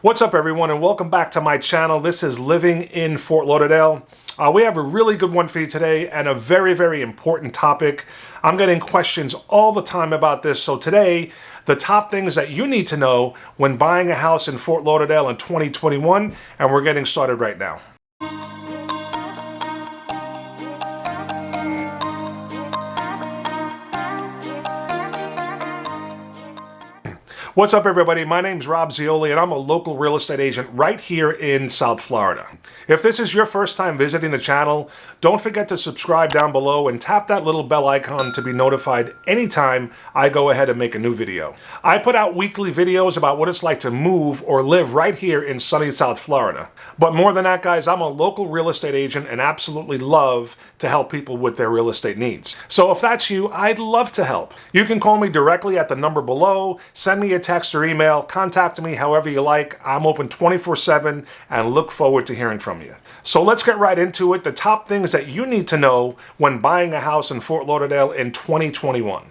What's up everyone and welcome back to my channel. This is Living in Fort Lauderdale. We have a really good one for you today and a very important topic. I'm getting questions all the time about this. So today, the top things that you need to know when buying a house in Fort Lauderdale in 2021, and we're getting started right now. What's up everybody, my name's Rob Zeoli and I'm a local real estate agent right here in South Florida. If this is your first time visiting the channel, don't forget to subscribe down below and tap that little bell icon to be notified anytime I go ahead and make a new video. I put out weekly videos about what it's like to move or live right here in sunny South Florida. But more than that guys, I'm a local real estate agent and absolutely love to help people with their real estate needs. So if that's you, I'd love to help. You can call me directly at the number below, send me a text or email, contact me however you like. I'm open 24/7 and look forward to hearing from you. So let's get right into it. The top things that you need to know when buying a house in Fort Lauderdale in 2021.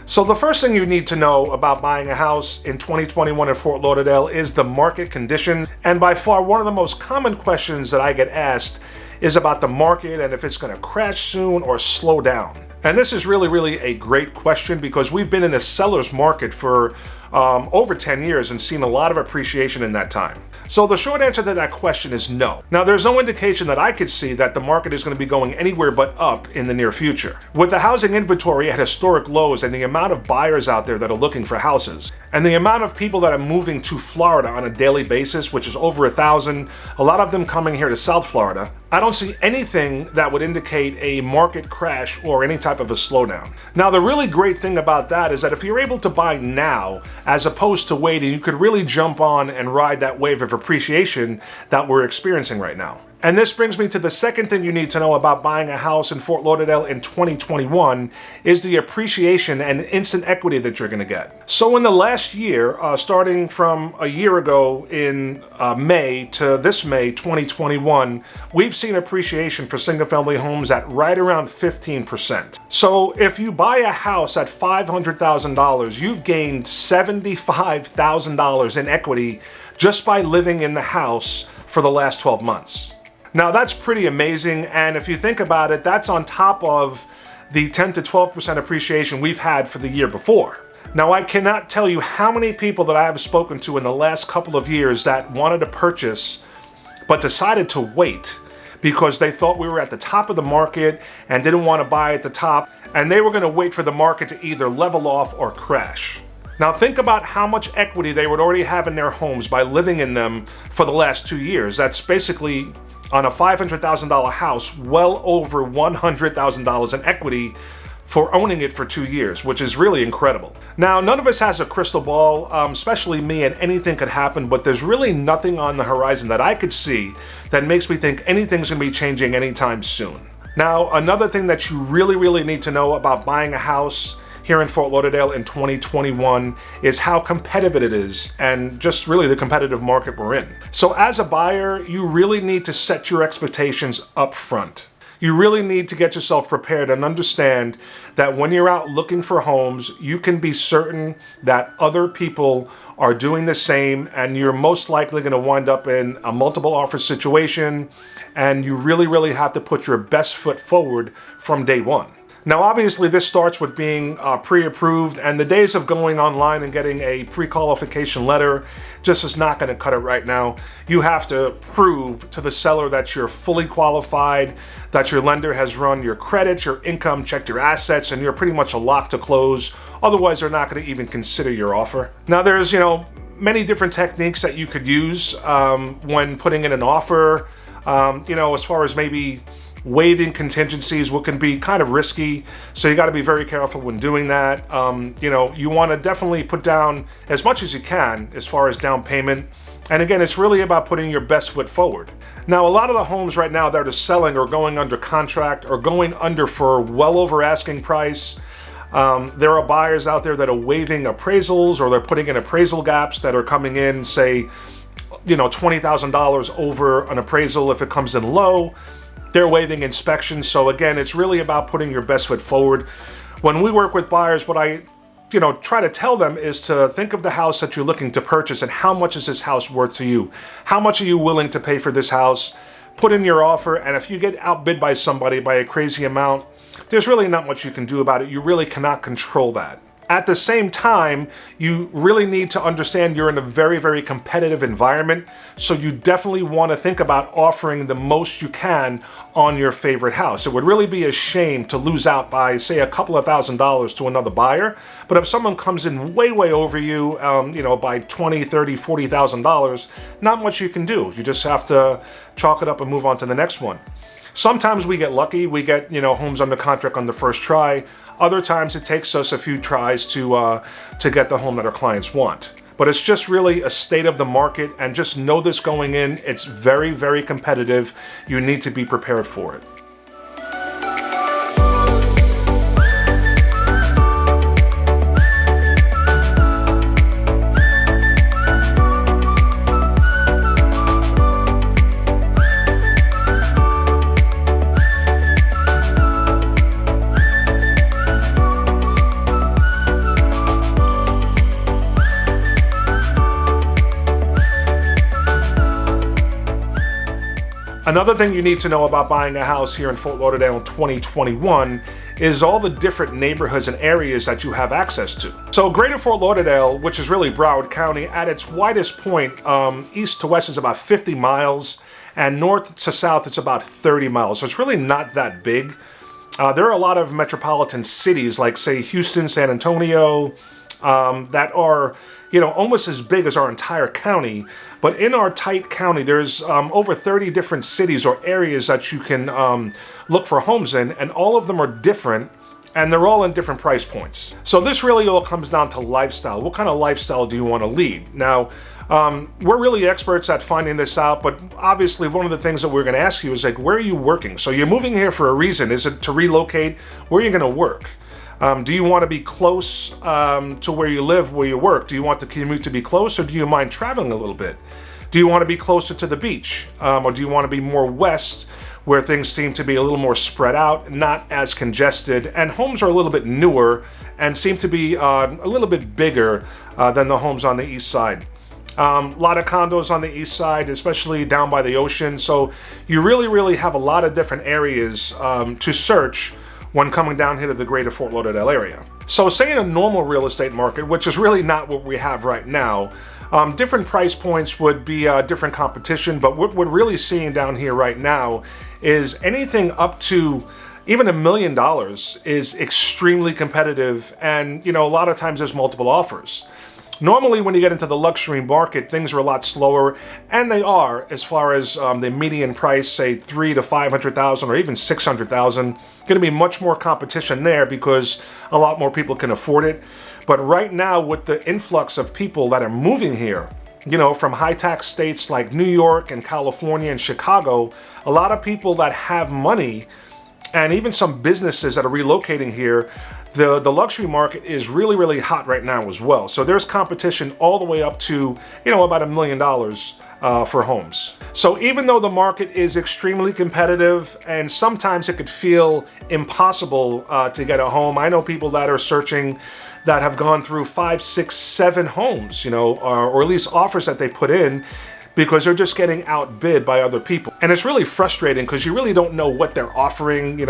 So the first thing you need to know about buying a house in 2021 in Fort Lauderdale is the market condition. And by far, one of the most common questions that I get asked is about the market and if it's going to crash soon or slow down. And this is really a great question because we've been in a seller's market for over 10 years and seen a lot of appreciation in that time. So the short answer to that question is no. Now there's no indication that I could see that the market is going to be going anywhere but up in the near future. With the housing inventory at historic lows and the amount of buyers out there that are looking for houses, and the amount of people that are moving to Florida on a daily basis, which is over 1,000, a lot of them coming here to South Florida, I don't see anything that would indicate a market crash or any type of a slowdown. Now the really great thing about that is that if you're able to buy now, as opposed to waiting, you could really jump on and ride that wave of appreciation that we're experiencing right now. And this brings me to the second thing you need to know about buying a house in Fort Lauderdale in 2021 is the appreciation and instant equity that you're going to get. So in the last year, starting from a year ago in May to this May 2021, we've seen appreciation for single-family homes at right around 15%. So if you buy a house at $500,000, you've gained $75,000 in equity just by living in the house for the last 12 months. Now that's pretty amazing, and if you think about it, that's on top of the 10 to 12% appreciation we've had for the year before. Now I cannot tell you how many people that I have spoken to in the last couple of years that wanted to purchase but decided to wait because they thought we were at the top of the market and didn't want to buy at the top, and they were going to wait for the market to either level off or crash. Now think about how much equity they would already have in their homes by living in them for the last 2 years. That's basically, on a $500,000 house, well over $100,000 in equity for owning it for 2 years, which is really incredible. Now, none of us has a crystal ball, especially me, and anything could happen, but there's really nothing on the horizon that I could see that makes me think anything's gonna be changing anytime soon. Now, another thing that you really need to know about buying a house here in Fort Lauderdale in 2021 is how competitive it is and just really the competitive market we're in. So as a buyer, you really need to set your expectations up front. You really need to get yourself prepared and understand that when you're out looking for homes, you can be certain that other people are doing the same and you're most likely going to wind up in a multiple offer situation, and you really have to put your best foot forward from day one. Now obviously this starts with being pre-approved, and the days of going online and getting a pre-qualification letter just is not going to cut it right now. You have to prove to the seller that you're fully qualified, that your lender has run your credit, your income, checked your assets, and you're pretty much a lock to close. Otherwise they're not going to even consider your offer. Now there's, many different techniques that you could use when putting in an offer, as far as maybe waiving contingencies, what can be kind of risky. So you got to be very careful when doing that. You want to definitely put down as much as you can as far as down payment. And again, it's really about putting your best foot forward. Now, a lot of the homes right now that are selling are going under contract or going under for well over asking price. There are buyers out there that are waiving appraisals, or they're putting in appraisal gaps that are coming in, say, $20,000 over an appraisal if it comes in low. They're waiving inspections. So again, it's really about putting your best foot forward. When we work with buyers, what I try to tell them is to think of the house that you're looking to purchase and how much is this house worth to you? How much are you willing to pay for this house? Put in your offer, and if you get outbid by somebody by a crazy amount, there's really not much you can do about it. You really cannot control that. At the same time, you really need to understand you're in a very, very competitive environment, so you definitely want to think about offering the most you can on your favorite house. It would really be a shame to lose out by, say, a couple of $1,000s to another buyer, but if someone comes in way, way over you, by $20,000, $30,000, $40,000, not much you can do. You just have to chalk it up and move on to the next one. Sometimes we get lucky, we get homes under contract on the first try. Other times it takes us a few tries to get the home that our clients want. But it's just really a state of the market, and just know this going in, it's very, very competitive. You need to be prepared for it. Another thing you need to know about buying a house here in Fort Lauderdale in 2021 is all the different neighborhoods and areas that you have access to. So Greater Fort Lauderdale, which is really Broward County, at its widest point, east to west is about 50 miles, and north to south it's about 30 miles. So it's really not that big. There are a lot of metropolitan cities like, say, Houston, San Antonio, that are almost as big as our entire county. But in our tight county, there's over 30 different cities or areas that you can look for homes in, and all of them are different, and they're all in different price points. So this really all comes down to lifestyle. What kind of lifestyle do you want to lead? Now, we're really experts at finding this out, but obviously one of the things that we're going to ask you is, like, where are you working? So you're moving here for a reason. Is it to relocate? Where are you going to work? Do you want to be close to where you live, where you work? Do you want the commute to be close, or do you mind traveling a little bit? Do you want to be closer to the beach? Or do you want to be more west, where things seem to be a little more spread out, not as congested, and homes are a little bit newer and seem to be a little bit bigger than the homes on the east side. A lot of condos on the east side, especially down by the ocean. So you really, really have a lot of different areas to search when coming down here to the Greater Fort Lauderdale area. So say in a normal real estate market, which is really not what we have right now, different price points would be different competition, but what we're really seeing down here right now is anything up to even $1 million is extremely competitive, and a lot of times there's multiple offers. Normally, when you get into the luxury market, things are a lot slower, and they are, as far as the median price, say $300,000 to $500,000 or even $600,000. Going to be much more competition there because a lot more people can afford it. But right now, with the influx of people that are moving here, from high-tax states like New York and California and Chicago, a lot of people that have money, and even some businesses that are relocating here, the luxury market is really, really hot right now as well. So there's competition all the way up to, about $1 million for homes. So even though the market is extremely competitive and sometimes it could feel impossible to get a home, I know people that are searching that have gone through 5, 6, 7 homes, or at least offers that they put in, because they're just getting outbid by other people. And it's really frustrating because you really don't know what they're offering.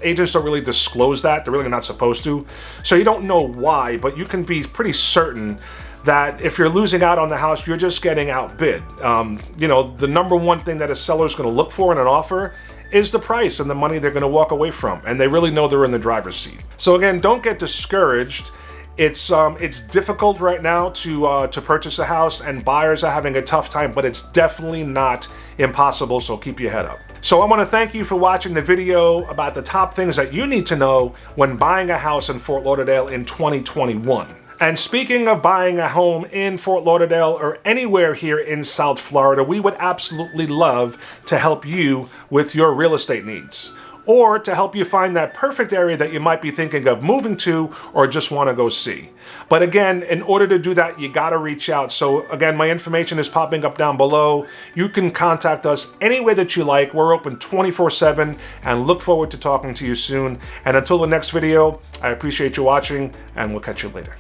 Agents don't really disclose that. They're really not supposed to. So you don't know why, but you can be pretty certain that if you're losing out on the house, you're just getting outbid. The number one thing that a seller is going to look for in an offer is the price and the money they're going to walk away from. And they really know they're in the driver's seat. So again, don't get discouraged. It's difficult right now to purchase a house, and buyers are having a tough time, but it's definitely not impossible, so keep your head up. So I want to thank you for watching the video about the top things that you need to know when buying a house in Fort Lauderdale in 2021. And speaking of buying a home in Fort Lauderdale or anywhere here in South Florida, we would absolutely love to help you with your real estate needs, or to help you find that perfect area that you might be thinking of moving to or just want to go see. But again, in order to do that, you got to reach out. So again, my information is popping up down below. You can contact us any way that you like. We're open 24/7 and look forward to talking to you soon. And until the next video, I appreciate you watching and we'll catch you later.